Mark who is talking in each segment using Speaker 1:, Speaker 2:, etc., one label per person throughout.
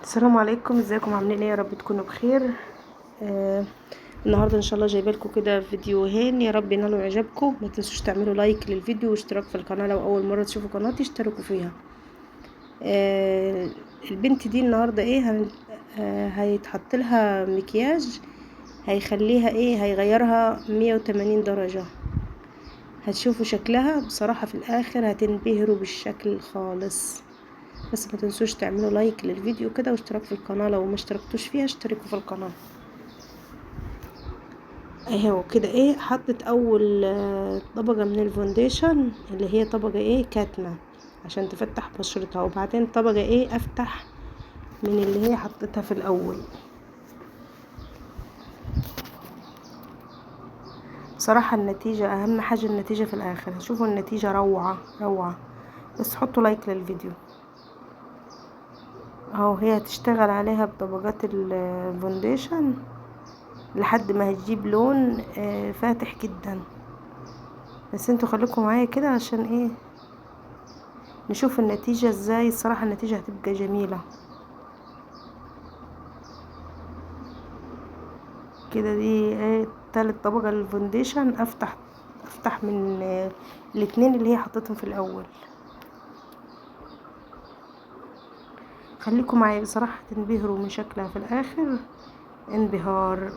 Speaker 1: السلام عليكم، ازيكم؟ عاملين ايه؟ يا رب تكونوا بخير. آه النهارده ان شاء الله جايبه لكم كده فيديوهين، يا رب ينالوا اعجابكم. ما تنسوش تعملوا لايك للفيديو واشتراك في القناه لو اول مره تشوفوا قناتي اشتركوا فيها. آه البنت دي النهارده ايه هيتحط لها مكياج، هيخليها ايه، هيغيرها 180 درجه. هتشوفوا شكلها بصراحه في الاخر هتنبهروا بالشكل خالص. بس ما تنسوش تعملوا لايك للفيديو كده واشتراك في القناة لو ما اشتركتوش فيها اشتركوا في القناة. اهو كده ايه، حطت اول طبقة من الفونديشن اللي هي طبقة ايه كاتمة عشان تفتح بشرتها، وبعدين طبقة ايه افتح من اللي هي حطتها في الاول. بصراحة النتيجة اهم حاجة، النتيجة في الاخر هشوفوا النتيجة روعة روعة. بس حطوا لايك للفيديو. اهو هي هتشتغل عليها بطبقات الفونديشن لحد ما هتجيب لون فاتح جدا. بس انتوا خليكم معايا كده عشان ايه نشوف النتيجة ازاي. الصراحة النتيجة هتبقى جميلة كده. دي ايه تالت طبقة للفونديشن، افتح من الاتنين اللي هي حطيتهم في الاول. خليكم معايا بصراحة تنبهروا من شكلها في الاخر، انبهار.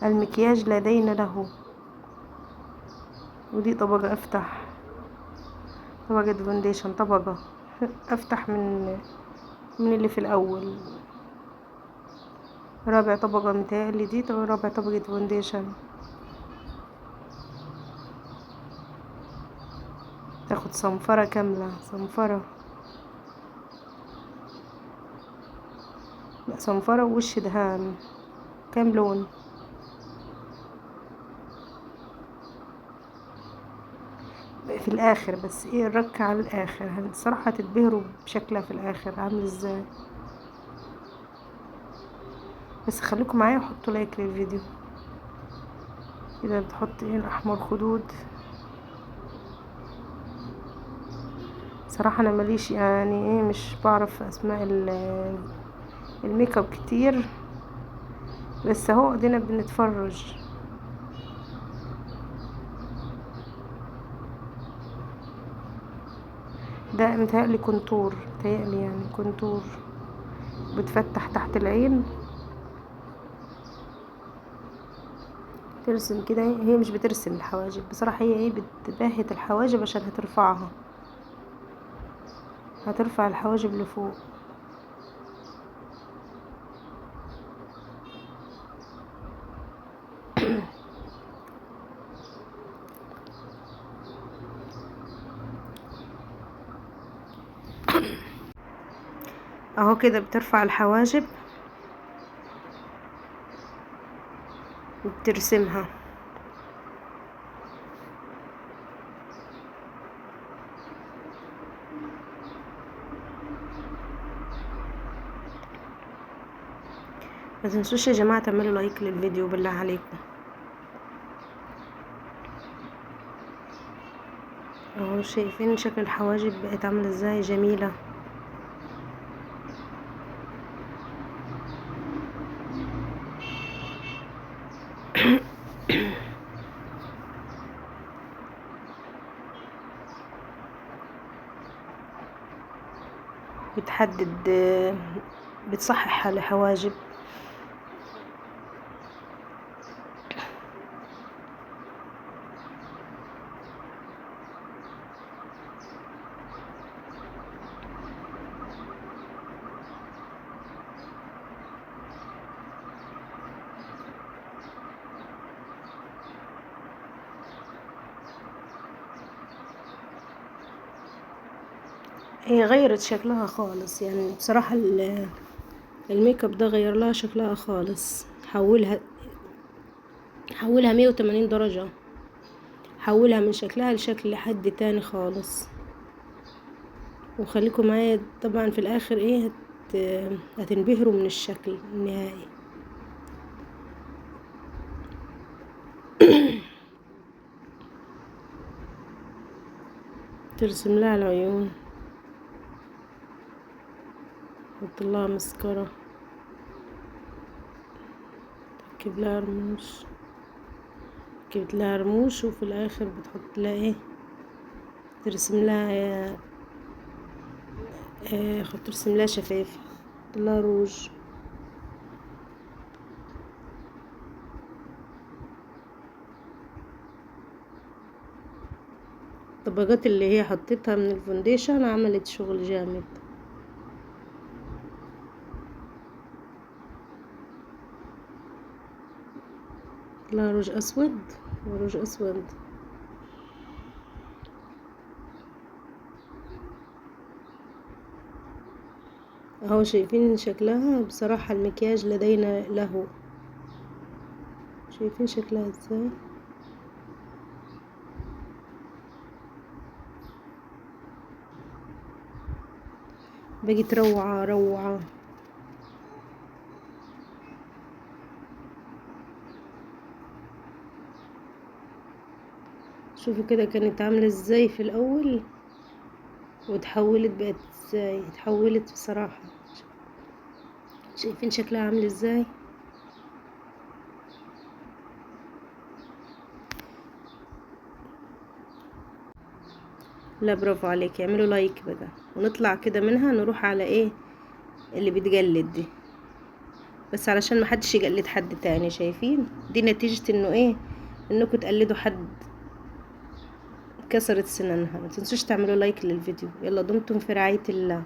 Speaker 1: المكياج لدينا له. ودي طبقة افتح، طبقة فونديشن، طبقة افتح من اللي في الاول. رابع طبقة متهيألي دي رابع طبقة فونديشن. تاخد صنفرة كاملة، صنفرة، لا صنفرة ووش دهان. كام لون؟ في الاخر بس ايه الركة على الاخر، الصراحة هتتبهروا بشكلها في الاخر عامل ازاي. بس خليكم معايا وحطوا لايك للفيديو. كده بتحط ايه الاحمر خدود. صراحة انا ماليش يعني ايه، مش بعرف اسماء الميك اب كتير، بس اهو ادينا بنتفرج. ده متهيألي كونتور، متهيألي يعني كونتور بتفتح تحت العين. ترسم كده، هي مش بترسم الحواجب بصراحة، هي ايه بتباهت الحواجب عشان هترفعها، هترفع الحواجب لفوق. اهو كده بترفع الحواجب وبترسمها. ما تنسوش يا جماعة تعملوا لايك للفيديو بالله عليكم. اهو شايفين شكل الحواجب بقت عاملة ازاي، جميلة. بتحدد، بتصحح الحواجب. هي غيرت شكلها خالص يعني بصراحة، الميك اب ده غير لها شكلها خالص. حولها 180 درجة، حولها من شكلها لشكل حد تاني خالص. وخليكم معايا طبعا في الاخر ايه هتنبهروا من الشكل النهائي. ترسم لها العيون، تحط لها مسكرة، تركب لها رموش، ركبت لها رموش، وفي الاخر بتحط لها ايه، ترسم لها ترسم لها شفايف، تحط لها روج. الطبقات اللي هي حطيتها من الفونديشن عملت شغل جامد. لا روج اسود وروج اسود. اهو شايفين شكلها، بصراحة المكياج لدينا له، شايفين شكلها ازاي. بقت روعة روعة. شوفوا كده كانت عاملة ازاي في الاول، وتحولت بقت ازاي، اتحولت بصراحة. شايفين شكلها عامل ازاي. لا برافو عليك، اعملوا لايك بقى ونطلع كده منها، نروح على ايه اللي بتجلد دي، بس علشان محدش يجلد حد تاني. شايفين دي نتيجة انه ايه، انكم تقلدوا حد كسرت سنانها. ما تنسوش تعملوا لايك للفيديو. يلا دمتم في رعاية الله.